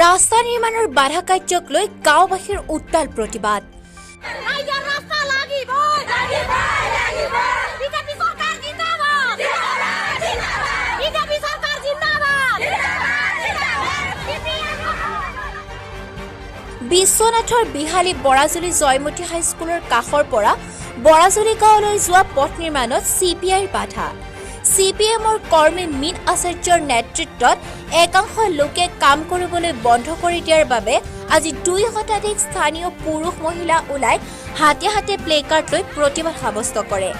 ৰাস্তা নিৰ্মাণৰ বাধা কাৰ্যক লৈ গাঁওবাসীৰ উত্তাল প্ৰতিবাদ। বিশ্বনাথৰ বিহালী বৰাজুলি জয়মতী হাইস্কুলৰ কাষৰ পৰা বৰাজুলি গাঁৱলৈ যোৱা পথ নিৰ্মাণত CPIৰ বাধা। CPMৰ কৰ্মী মীন আচাৰ্যৰ নেতৃত্বত একাংশ লোকে কাম কৰিবলৈ বন্ধ কৰি দিয়াৰ বাবে আজি 2 শতাধিক স্থানীয় পুৰুষ মহিলা ওলাই হাতে হাতে প্লেকাৰ্ড লৈ প্ৰতিবাদ সাব্যস্ত কৰে।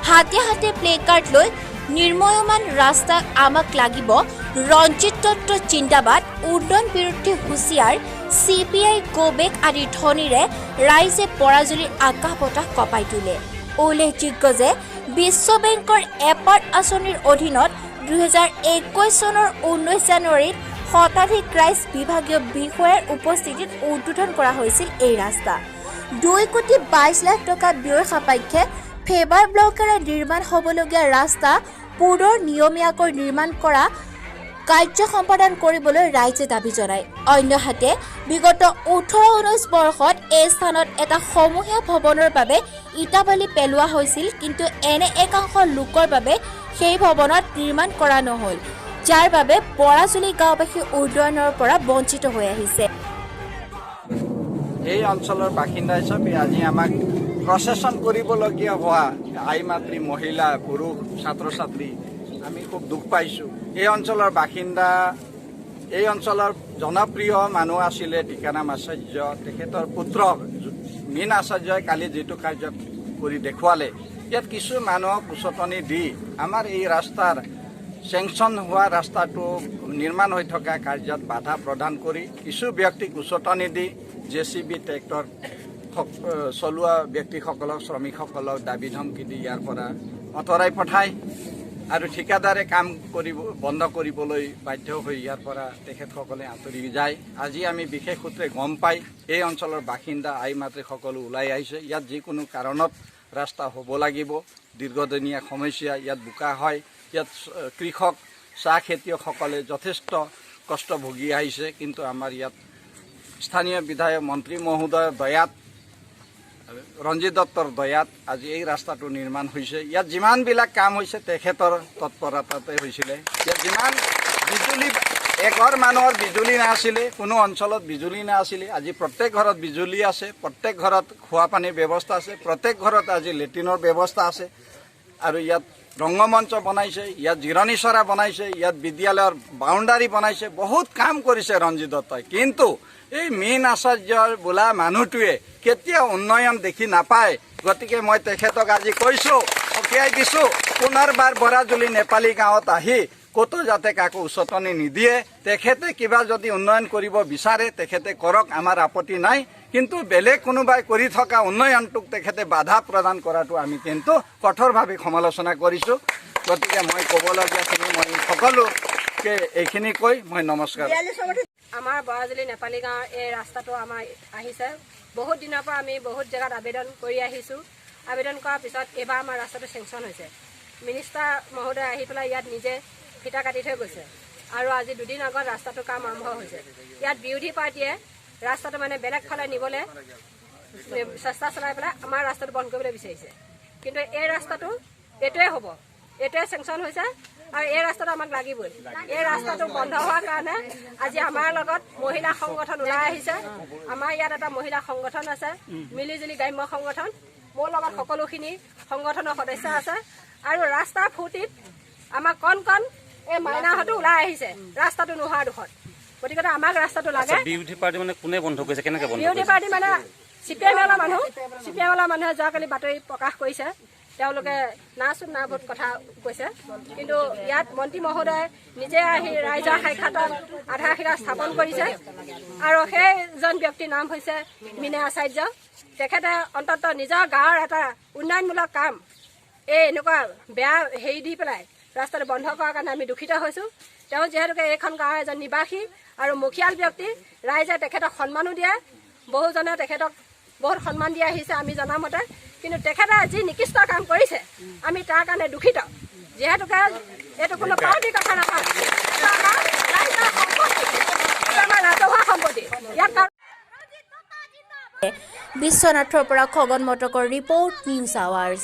হাতে হাতে প্লেকাৰ্ড লৈ নিৰ্ময়মান ৰাস্তা আমাক লাগিব, ৰঞ্জিত দত্ত জিন্দাবাদ, উন্নয়ন বিৰুদ্ধে হুঁচিয়াৰ, CPI গোবেক আদিৰ ধ্বনিৰে ৰাইজে বৰাজুলিৰ আকাশ বতাহ কঁপাই তোলে। উল্লেখযোগ্য যে বিশ্ব বেংকৰ এপাৰ্ট আঁচনিৰ অধীনত 2021 চনৰ 19 জানুৱাৰীত শতাধিক ৰাইজ বিভাগীয় বিষয়াৰ উপস্থিতিত উদ্বোধন কৰা হৈছিল এই ৰাস্তা। 2 কোটি 22 লাখ টকা ব্যয় সাপেক্ষে ফেবাৰ ব্লকেৰে নিৰ্মাণ হ'বলগীয়া ৰাস্তা পুনৰ নিয়মীয়াকৈ নিৰ্মাণ কৰা কাৰ্য সম্পাদন কৰিবলৈ ৰাইজে দাবী জনায়। অন্যহাতে বিগত 18-19 বৰ্ষত এই স্থানত এটা সমূহীয়া ভৱনৰ বাবে ইটাবালি পেলোৱা হৈছিল, কিন্তু এনে একাংশ লোকৰ বাবে সেই ভৱনত নিৰ্মাণ কৰা নহ'ল, যাৰ বাবে বৰাজুলি গাঁওবাসী উন্নয়নৰ পৰা বঞ্চিত হৈ আহিছে। এই অঞ্চলৰ বাসিন্দা হিচাপে আজি আমাক প্ৰচেছন কৰিবলগীয়া হোৱা আই মাতৃ, মহিলা, পুৰুষ, ছাত্ৰ ছাত্ৰী আমি খুব দুখ পাইছোঁ। এই অঞ্চলৰ বাসিন্দা, এই অঞ্চলৰ জনপ্ৰিয় মানুহ আছিলে টিকাৰাম আচাৰ্য, তেখেতৰ পুত্ৰ মীন আচাৰ্যই কালি যিটো কাৰ্য কৰি দেখুৱালে, ইয়াত কিছু মানুহক উচতনি দি আমাৰ এই ৰাস্তাৰ চেংচন হোৱা ৰাস্তাটো নিৰ্মাণ হৈ থকা কাৰ্যত বাধা প্ৰদান কৰি কিছু ব্যক্তিক উচতনি দি JCB ট্ৰেক্টৰ চলোৱা ব্যক্তিসকলক, শ্ৰমিকসকলক দাবী ধমকি দি ইয়াৰ পৰা আঁতৰাই পঠায় আৰু ঠিকাদাৰে কাম বন্ধ কৰিবলৈ বাধ্য হৈ ইয়াৰ পৰা তেখেতসকলে আঁতৰি যায়। আজি আমি বিশেষ সূত্ৰে গম পাই এই অঞ্চলৰ বাসিন্দা আই মাতৃসকলো ওলাই আহিছে। ইয়াত যিকোনো কাৰণত ৰাস্তা হ'ব লাগিব, দীৰ্ঘদিনীয়া সমস্যা, ইয়াত বোকা হয়, ইয়াত কৃষক, চাহ খেতিয়কসকলে যথেষ্ট কষ্ট ভুগি আহিছে, কিন্তু আমাৰ ইয়াত স্থানীয় বিধায়ক মন্ত্ৰী মহোদয়ৰ দয়াত, ৰঞ্জিত দত্তৰ দয়াত আজি এই ৰাস্তাটো নিৰ্মাণ হৈছে। ইয়াত যিমানবিলাক কাম হৈছে তেখেতৰ তৎপৰতাতে হৈছিলে। ইয়াত যিমান বিজুলী, এঘৰ মানুহৰ বিজুলী নাছিলে, কোনো অঞ্চলত বিজুলী নাছিলে, আজি প্ৰত্যেক ঘৰত বিজুলী আছে, প্ৰত্যেক ঘৰত খোৱা পানীৰ ব্যৱস্থা আছে, প্ৰত্যেক ঘৰত আজি লেট্ৰিনৰ ব্যৱস্থা আছে। আৰু ইয়াত ৰংগমঞ্চ বনাইছে, ইয়াত জিৰণি চৰা বনাইছে, ইয়াত বিদ্যালয়ৰ বাউণ্ডাৰী বনাইছে, বহুত কাম কৰিছে ৰঞ্জিত দত্তই। কিন্তু এই মীন আচাৰ্যৰ বোলা মানুহটোৱে কেতিয়াও উন্নয়ন দেখি নাপায়। গতিকে মই তেখেতক আজি কৈছোঁ, সকীয়াই দিছোঁ, পুনৰবাৰ বৰাজুলি নেপালী গাঁৱত আহি ক'তো যাতে কাকো উচতনি নিদিয়ে। তেখেতে কিবা যদি উন্নয়ন কৰিব বিচাৰে তেখেতে কৰক, আমাৰ আপত্তি নাই, কিন্তু বেলেগ কোনোবাই কৰি থকা উন্নয়নটোক তেখেতে বাধা প্ৰদান কৰাটো আমি কিন্তু কঠোৰভাৱে সমালোচনা কৰিছোঁ। গতিকে মই ক'বলগীয়াখিনি মই সকলোকে এইখিনি কৈ মই নমস্কাৰ। আমাৰ বৰাজুলি নেপালী গাঁৱৰ এই ৰাস্তাটো আমাৰ আহিছে। বহুত দিনৰ পৰা আমি বহুত জেগাত আবেদন কৰি আহিছোঁ। আবেদন কৰাৰ পিছত এইবাৰ আমাৰ ৰাস্তাটো চেংচন হৈছে। মিনিষ্টাৰ মহোদয় আহি পেলাই ইয়াত নিজে ফিটা কাটি থৈ গৈছে আৰু আজি 2 দিন আগত ৰাস্তাটোৰ কাম আৰম্ভ হৈছে। ইয়াত বিৰোধী পাৰ্টীয়ে ৰাস্তাটো মানে বেলেগ ফালে নিবলৈ চেষ্টা চলাই পেলাই আমাৰ ৰাস্তাটো বন্ধ কৰিবলৈ বিচাৰিছে, কিন্তু এই ৰাস্তাটো এইটোৱে হ'ব, এইটোৱে চেংচন হৈছে আৰু এই ৰাস্তাটো আমাক লাগিবই। এই ৰাস্তাটো বন্ধ হোৱাৰ কাৰণে আজি আমাৰ লগত মহিলা সংগঠন ওলাই আহিছে। আমাৰ ইয়াত এটা মহিলা সংগঠন আছে, মিলিজুলি গ্ৰাম্য সংগঠন, মোৰ লগত সকলোখিনি সংগঠনৰ সদস্য আছে। আৰু ৰাস্তাৰ ফুৰ্তিত আমাৰ কণ এই মাইনাহঁতো ওলাই আহিছে ৰাস্তাটো নোহোৱাৰ দুখত। গতিকে আমাক ৰাস্তাটো লাগে। বিৰোধী পাৰ্টি মানে কোনে বন্ধ কৰিছে, কেনেকৈ বন্ধ কৰিছে? বিৰোধী পাৰ্টি মানে CPM ৱালা মানুহে যোৱাকালি বাতৰি প্ৰকাশ কৰিছে, তেওঁলোকে না চুট না ভোট কথা কৈছে, কিন্তু ইয়াত মন্ত্ৰী মহোদয়ে নিজে আহি ৰাইজৰ সাক্ষাতত আধাৰশিলা স্থাপন কৰিছে। আৰু সেইজন ব্যক্তিৰ নাম হৈছে মীন আচাৰ্য। তেখেতে অন্ততঃ নিজৰ গাঁৱৰ এটা উন্নয়নমূলক কাম এই এনেকুৱা বেয়া হেৰি দি পেলাই ৰাস্তাটো বন্ধ কৰাৰ কাৰণে আমি দুখিত হৈছোঁ। তেওঁ যিহেতুকে এইখন গাঁৱৰ এজন নিবাসী আৰু মুখিয়াল ব্যক্তি, ৰাইজে তেখেতক সন্মানো দিয়ে, বহুজনে তেখেতক বহুত সন্মান দি আহিছে আমি জনামতে কিন্তু তেখেতে যি নিকৃষ্ট কাম কৰিছে আমি তাৰ কাৰণে দুখিত যিহেতুকে এইটো কোনো পাৰ্টিৰ কথা নহয় এইটো আমাৰ ৰাইজৰ সম্পত্তি এইটো আমাৰ ৰাজহুৱা সম্পত্তি ইয়াত বিশ্বনাথৰ পৰা খগন মটকৰ ৰিপৰ্ট নিউজ আৱাৰ্ছ।